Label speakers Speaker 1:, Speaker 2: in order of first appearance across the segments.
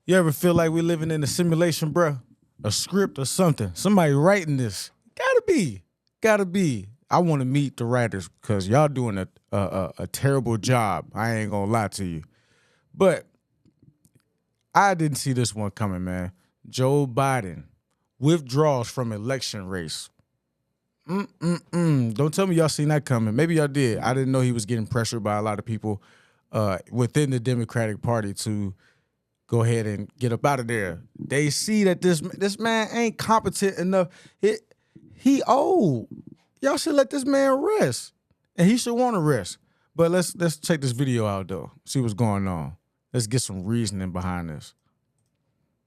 Speaker 1: You ever feel like we're living in a simulation, bro? A script or something? Somebody writing this? Gotta be. I want to meet the writers because y'all doing a terrible job. I ain't gonna lie to you, but I didn't see this one coming, man. Joe Biden withdraws from election race. Don't tell me y'all seen that coming. Maybe y'all did. I didn't know he was getting pressured by a lot of people within the Democratic Party to go ahead and get up out of there. They see that this man ain't competent enough. He old. Y'all should let this man rest, and he should want to rest. But let's check this video out though. See what's going on. Let's get some reasoning behind this.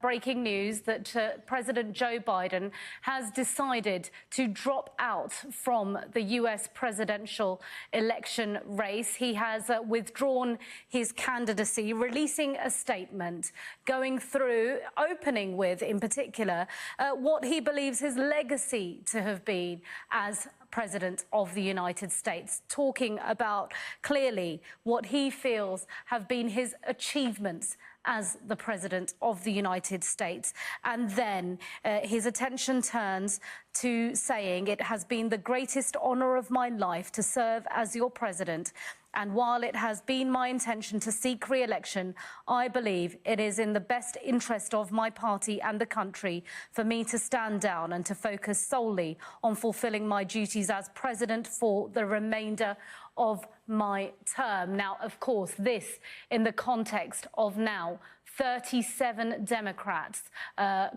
Speaker 2: Breaking news that President Joe Biden has decided to drop out from the US presidential election race. He has withdrawn his candidacy, releasing a statement, going through, opening with, in particular, what he believes his legacy to have been as President of the United States, talking about clearly what he feels have been his achievements as the President of the United States. And then his attention turns to saying, "It has been the greatest honor of my life to serve as your President. And while it has been my intention to seek re-election, I believe it is in the best interest of my party and the country for me to stand down and to focus solely on fulfilling my duties as President for the remainder of my term." Now, of course, this in the context of now 37 Democrats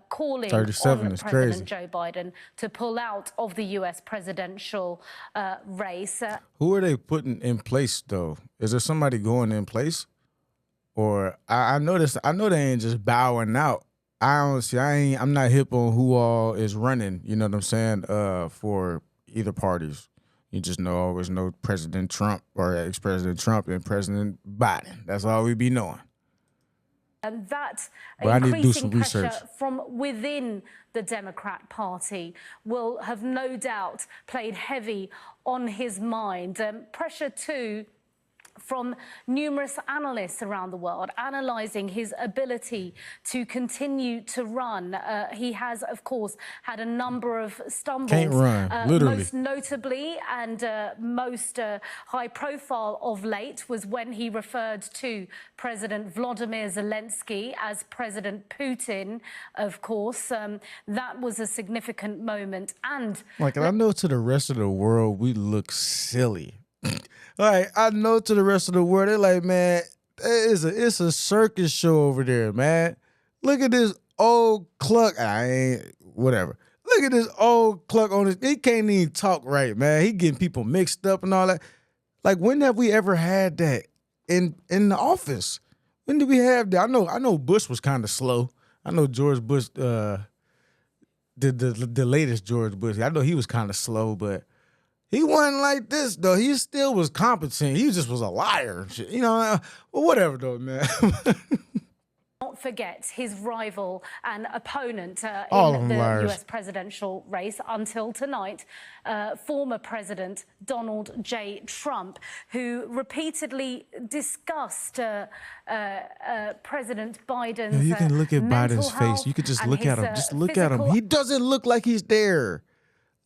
Speaker 2: calling
Speaker 1: 37
Speaker 2: on
Speaker 1: is
Speaker 2: President
Speaker 1: crazy.
Speaker 2: Joe Biden to pull out of the US presidential race.
Speaker 1: Who are they putting in place though? Is there somebody going in place? Or I noticed I know they ain't just bowing out. I'm not hip on who all is running, you know what I'm saying, for either parties. You just always know President Trump or ex-President Trump and President Biden. That's all we be knowing.
Speaker 2: And that
Speaker 1: But I need to do
Speaker 2: increasing
Speaker 1: some
Speaker 2: pressure
Speaker 1: research.
Speaker 2: from within the Democrat Party will have no doubt played heavy on his mind. Pressure too from numerous analysts around the world, analysing his ability to continue to run. He has, of course, had a number of stumbles.
Speaker 1: Can't run, literally.
Speaker 2: Most notably and most high profile of late was when he referred to President Vladimir Zelensky as President Putin, of course. That was a significant moment. And
Speaker 1: Like, I know to the rest of the world, we look silly. Like, I know to the rest of the world, they're like, man, it's a circus show over there, man. Look at this old cluck. Whatever. Look at this old cluck on his. He can't even talk right, man. He getting people mixed up and all that. Like, when have we ever had that in the office? When did we have that? I know Bush was kind of slow. I know George Bush, the latest George Bush. I know he was kind of slow, but he wasn't like this, though. He still was competent. He just was a liar and shit. You know, well, whatever, though, man.
Speaker 2: not forget his rival and opponent
Speaker 1: All of
Speaker 2: in
Speaker 1: them
Speaker 2: the
Speaker 1: liars.
Speaker 2: US presidential race until tonight, former President Donald J. Trump, who repeatedly discussed President Biden's
Speaker 1: You can look at
Speaker 2: mental
Speaker 1: Biden's face.
Speaker 2: health
Speaker 1: You could just
Speaker 2: and
Speaker 1: look at
Speaker 2: his,
Speaker 1: him. Just look at him.
Speaker 2: physical
Speaker 1: He doesn't look like he's there.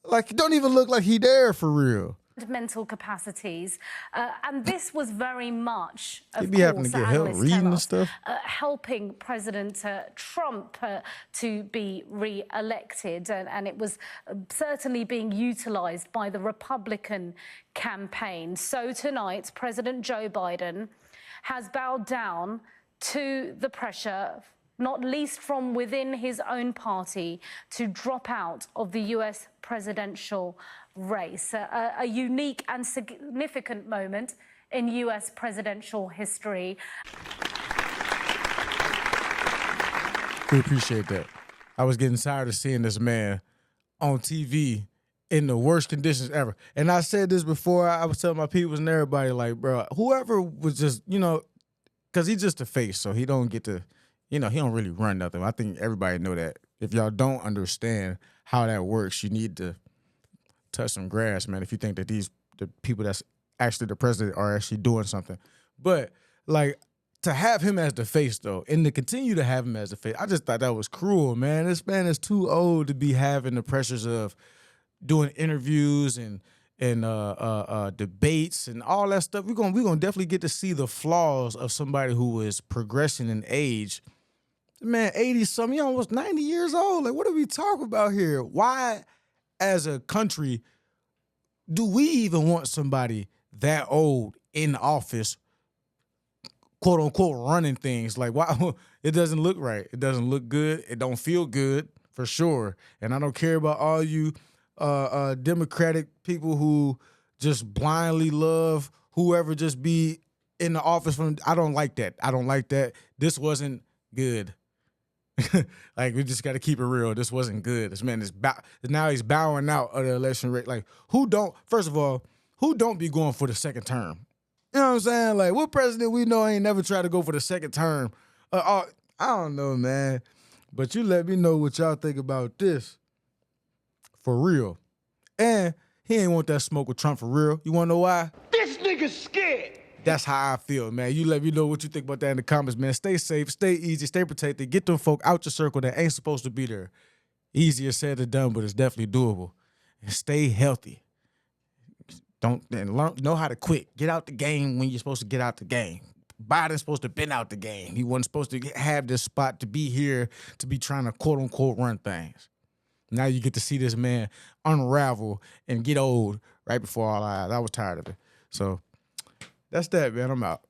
Speaker 1: Like, he don't even look like he there for real.
Speaker 2: mental capacities, and this was very much, of
Speaker 1: He'd be having to
Speaker 2: course,
Speaker 1: get help
Speaker 2: analysts
Speaker 1: reading
Speaker 2: tell
Speaker 1: and
Speaker 2: us,
Speaker 1: stuff.
Speaker 2: helping President Trump to be re-elected, and it was certainly being utilised by the Republican campaign. So tonight, President Joe Biden has bowed down to the pressure, not least from within his own party, to drop out of the US presidential race. A unique and significant moment in US presidential history.
Speaker 1: We appreciate that. I was getting tired of seeing this man on TV in the worst conditions ever. And I said this before. I was telling my people and everybody, like, bro, whoever was just, because he's just a face, so he don't get to, he don't really run nothing. I think everybody know that. If y'all don't understand how that works, you need to touch some grass, man, if you think that the people that's actually the president are actually doing something. But, like, to have him as the face, though, and to continue to have him as the face, I just thought that was cruel, man. This man is too old to be having the pressures of doing interviews and debates and all that stuff. We're gonna definitely get to see the flaws of somebody who is progressing in age. Man, 80 something, almost 90 years old. Like, what are we talking about here? Why, as a country, do we even want somebody that old in office, quote unquote, running things? Like, why? It doesn't look right. It doesn't look good. It don't feel good for sure. And I don't care about all you Democratic people who just blindly love whoever just be in the office. I don't like that. I don't like that. This wasn't good. Like, we just got to keep it real. This wasn't good. This man is now he's bowing out of the election rate. Like, first of all, who don't be going for the second term? You know what I'm saying? Like, what president we know ain't never tried to go for the second term? I don't know, man. But you let me know what y'all think about this. For real. And he ain't want that smoke with Trump for real. You want to know why?
Speaker 3: This nigga's scared.
Speaker 1: That's how I feel, man. You let me know what you think about that in the comments, man. Stay safe, stay easy, stay protected. Get them folk out your circle that ain't supposed to be there. Easier said than done, but it's definitely doable. And stay healthy. Know how to quit. Get out the game when you're supposed to get out the game. Biden's supposed to have been out the game. He wasn't supposed to have this spot to be here to be trying to quote unquote run things. Now you get to see this man unravel and get old right before our eyes. I was tired of it. So that's that, man. I'm out.